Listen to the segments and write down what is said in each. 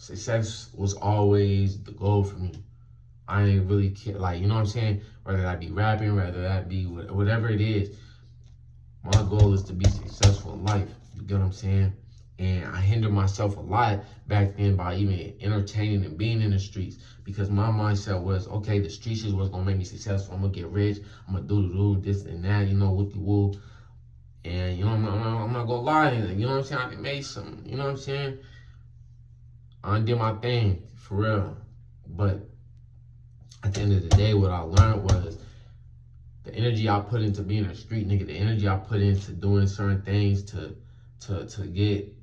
Success was always the goal for me. I ain't really care, like, you know what I'm saying? Whether that be rapping, whether that be whatever it is, my goal is to be successful in life. You get what I'm saying? And I hindered myself a lot back then by even entertaining and being in the streets because my mindset was, okay, the streets is what's gonna make me successful. I'm gonna get rich. I'm gonna do this and that, you know, whoopty woo. And you know, I'm not gonna lie, you know what I'm saying? I done made some, you know what I'm saying? I done did my thing for real. But at the end of the day, what I learned was the energy I put into being a street nigga, the energy I put into doing certain things to get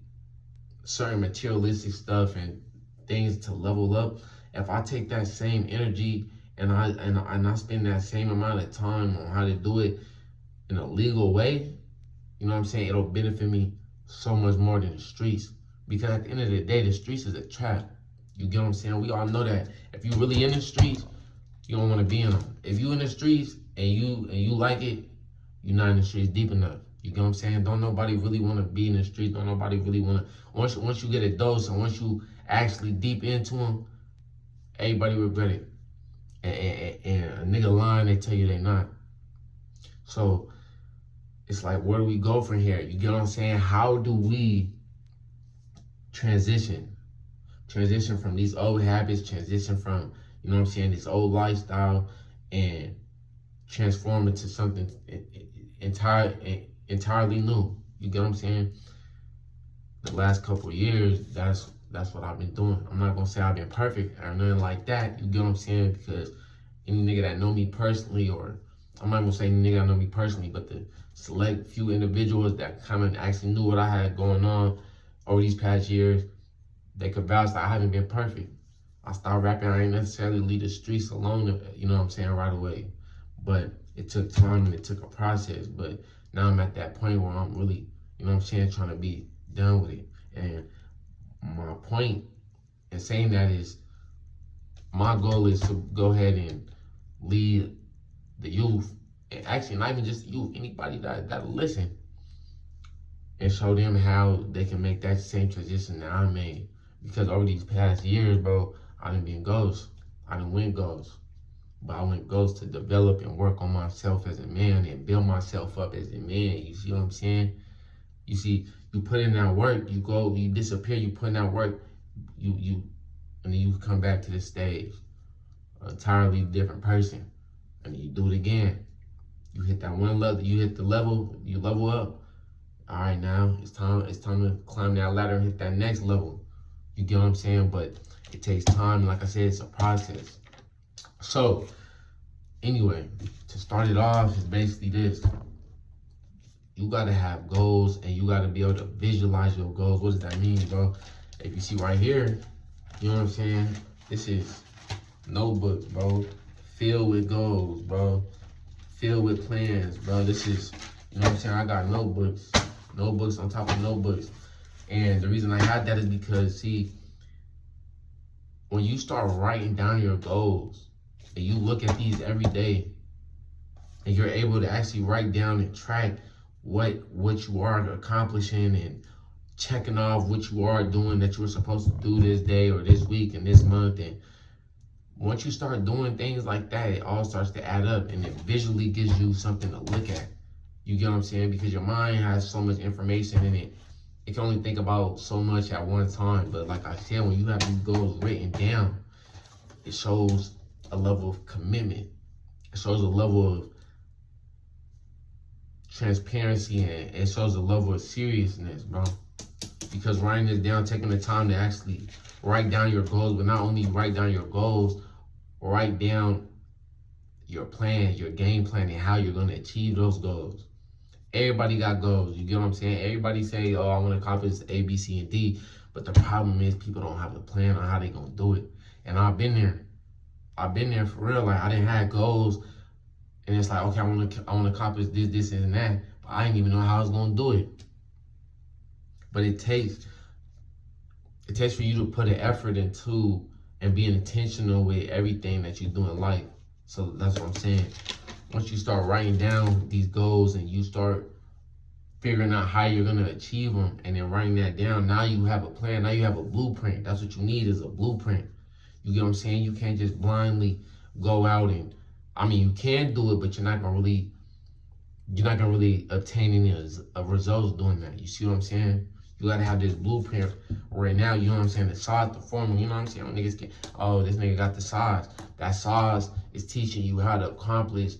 certain materialistic stuff and things to level up. If I take that same energy and I spend that same amount of time on how to do it in a legal way, you know what I'm saying? It'll benefit me so much more than the streets. Because at the end of the day, the streets is a trap. You get what I'm saying? We all know that. If you really in the streets, you don't want to be in them. If you in the streets and you like it, you're not in the streets deep enough. You get what I'm saying? Don't nobody really want to be in the streets. Don't nobody really want to. Once you get a dose and once you actually deep into them, everybody regret it. And a nigga lying, they tell you they not. So it's like, where do we go from here? You get what I'm saying? How do we transition from these old habits, transition from, you know what I'm saying, this old lifestyle, and transform into something entirely new? You get what I'm saying? The last couple of years, that's what I've been doing. I'm not gonna say I've been perfect or nothing like that. You get what I'm saying? Because any nigga that know me personally, or I'm not gonna say any nigga that know me personally, but the select few individuals that kind of actually knew what I had going on over these past years, they could vouch that I haven't been perfect. I started rapping, I ain't necessarily leave the streets alone, you know what I'm saying, right away. But it took time and it took a process. But now I'm at that point where I'm really, you know what I'm saying, trying to be done with it. And my point in saying that is, my goal is to go ahead and lead the youth, and actually not even just youth, anybody that listen, and show them how they can make that same transition that I made. Because over these past years, bro, I done been ghost. I done went ghost. But I went ghost to develop and work on myself as a man and build myself up as a man. You see what I'm saying? You see, you put in that work, you go, you disappear, you put in that work, and then you come back to the stage, an entirely different person. And then you do it again. You hit that one level, you hit the level, you level up. All right, now it's time to climb that ladder and hit that next level. You get what I'm saying? But it takes time. Like I said, it's a process. So anyway, to start it off is basically this. You gotta have goals and you gotta be able to visualize your goals. What does that mean, bro? If you see right here, you know what I'm saying? This is notebook, bro. Filled with goals, bro. Filled with plans, bro. This is, you know what I'm saying? I got notebooks on top of notebooks. And the reason I had that is because, see, when you start writing down your goals and you look at these every day and you're able to actually write down and track what you are accomplishing and checking off what you are doing that you were supposed to do this day or this week and this month, and once you start doing things like that, it all starts to add up and it visually gives you something to look at. You get what I'm saying? Because your mind has so much information in it. It can only think about so much at one time. But like I said, when you have these goals written down, it shows a level of commitment. It shows a level of transparency, and it shows a level of seriousness, bro. Because writing this down, taking the time to actually write down your goals, but not only write down your goals, write down your plan, your game plan, and how you're going to achieve those goals. Everybody got goals. You get what I'm saying? Everybody say, oh, I want to accomplish A, B, C, and D. But the problem is people don't have a plan on how they going to do it. And I've been there. I've been there for real. Like, I didn't have goals. And it's like, okay, I want to accomplish this, and that. But I didn't even know how I was going to do it. But it takes for you to put an effort into and being intentional with everything that you do in life. So that's what I'm saying. Once you start writing down these goals and you start figuring out how you're gonna achieve them, and then writing that down. Now you have a plan. Now you have a blueprint. That's what you need, is a blueprint. You get what I'm saying? You can't just blindly go out and, I mean, you can do it, but you're not gonna really obtain any results doing that. You see what I'm saying? You gotta have this blueprint right now. You know what I'm saying? The size, the formula. You know what I'm saying? When niggas get, oh, this nigga got the size. That size is teaching you how to accomplish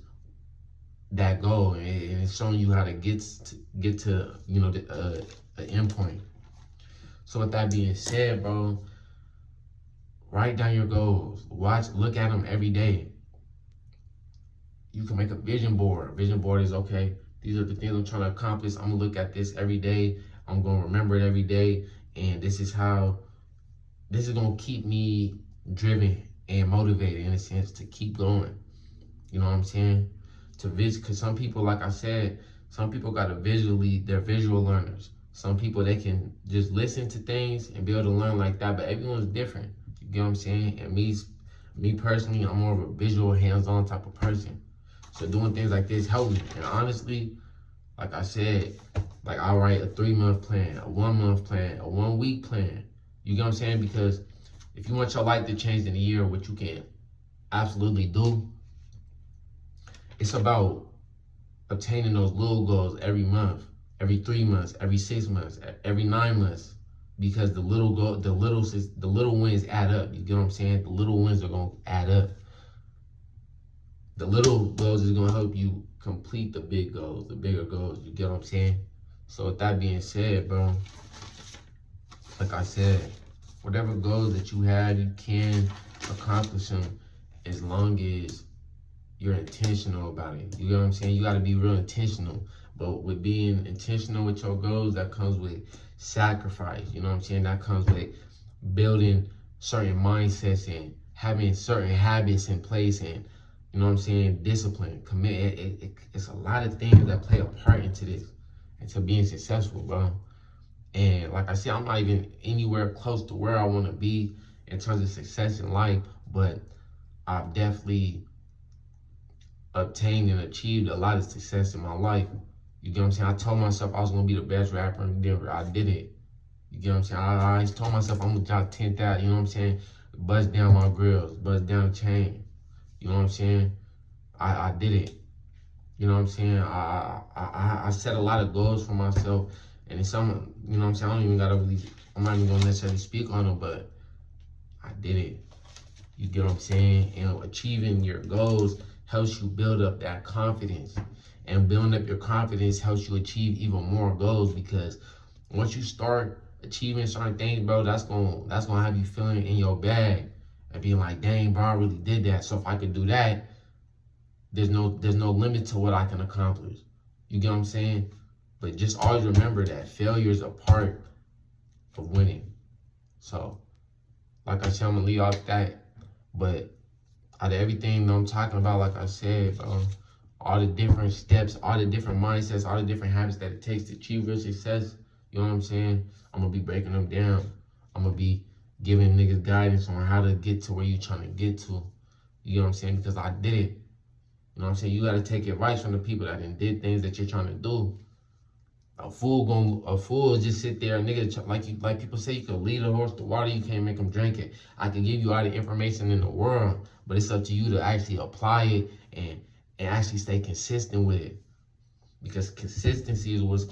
that goal, and it's showing you how to get to you know, the end point. So with that being said, bro, write down your goals. Look at them every day. You can make a vision board. Vision board is, okay, these are the things I'm trying to accomplish. I'm gonna look at this every day. I'm gonna remember it every day, and this is gonna keep me driven and motivated, in a sense, to keep going. You know what I'm saying? Because some people, like I said, some people they're visual learners. Some people, they can just listen to things and be able to learn like that, but everyone's different. You get what I'm saying? And me personally, I'm more of a visual, hands-on type of person. So doing things like this help me. And honestly, like I said, like I'll write a 3-month plan, a 1-month plan, a 1-week plan. You get what I'm saying? Because if you want your life to change in a year, what you can absolutely do, it's about obtaining those little goals every month, every 3 months, every 6 months, every 9 months. Because the little wins add up. You get what I'm saying? The little wins are gonna add up. The little goals is gonna help you complete the big goals, the bigger goals. You get what I'm saying? So with that being said, bro, like I said, whatever goals that you have, you can accomplish them as long as you're intentional about it. You know what I'm saying? You gotta be real intentional. But with being intentional with your goals, that comes with sacrifice. You know what I'm saying? That comes with building certain mindsets and having certain habits in place, and, you know what I'm saying, discipline, commit. It's a lot of things that play a part into this, into being successful, bro. And like I said, I'm not even anywhere close to where I want to be in terms of success in life, but I've definitely obtained and achieved a lot of success in my life. You get what I'm saying? I told myself I was gonna be the best rapper in Denver. I did it. You get what I'm saying? I told myself I'm gonna drop 10,000. You know what I'm saying? Bust down my grills, bust down the chain. You know what I'm saying? I did it. You know what I'm saying? I set a lot of goals for myself, and it's some, you know what I'm saying, I'm not even gonna necessarily speak on them, but I did it. You get what I'm saying? And achieving your goals helps you build up that confidence. And building up your confidence helps you achieve even more goals, because once you start achieving certain things, bro, that's gonna have you feeling in your bag and being like, dang, bro, I really did that. So if I could do that, there's no limit to what I can accomplish. You get what I'm saying? But just always remember that failure is a part of winning. So, like I said, I'm gonna leave off that. But out of everything that I'm talking about, like I said, bro, all the different steps, all the different mindsets, all the different habits that it takes to achieve real success, you know what I'm saying? I'm gonna be breaking them down. I'm gonna be giving niggas guidance on how to get to where you're trying to get to. You know what I'm saying? Because I did it. You know what I'm saying? You gotta take advice from the people that did things that you're trying to do. A fool just sit there, nigga, like people say, you can lead a horse to water, you can't make them drink it. I can give you all the information in the world, but it's up to you to actually apply it and actually stay consistent with it. Because consistency is what's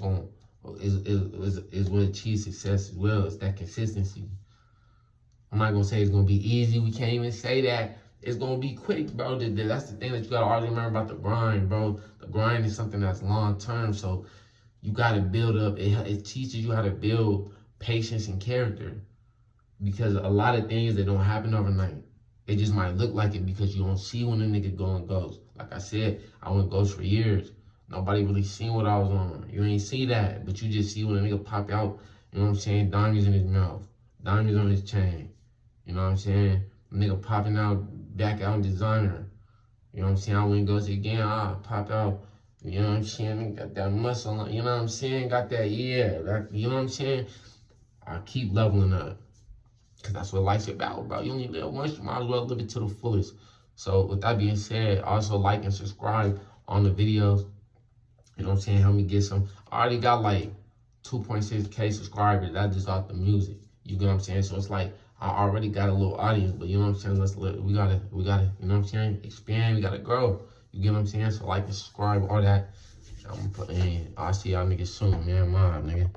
is what achieves success as well. It's that consistency. I'm not gonna say it's gonna be easy. We can't even say that it's gonna be quick, bro. That's the thing that you gotta always remember about the grind, bro. The grind is something that's long term, so you gotta build up. It teaches you how to build patience and character, because a lot of things that don't happen overnight. It just might look like it because you don't see when a nigga going ghost. Like I said, I went ghost for years. Nobody really seen what I was on. You ain't see that, but you just see when a nigga pop out, you know what I'm saying, diamonds in his mouth, diamonds on his chain. You know what I'm saying? A nigga popping out, back out designer. You know what I'm saying? I went ghost again, I pop out. You know what I'm saying? Got that muscle, you know what I'm saying? Got that, yeah. You know what I'm saying? I keep leveling up. Because that's what life's about, bro. You only live once, you might as well live it to the fullest. So with that being said, also like and subscribe on the videos. You know what I'm saying? Help me get some. I already got like 2.6K subscribers. That's just off the music. You get what I'm saying? So it's like I already got a little audience, but you know what I'm saying? We gotta, you know what I'm saying? Expand. We gotta grow. You get what I'm saying? So like and subscribe, all that. I'm gonna put in. I'll see y'all niggas soon, man. Mom, nigga.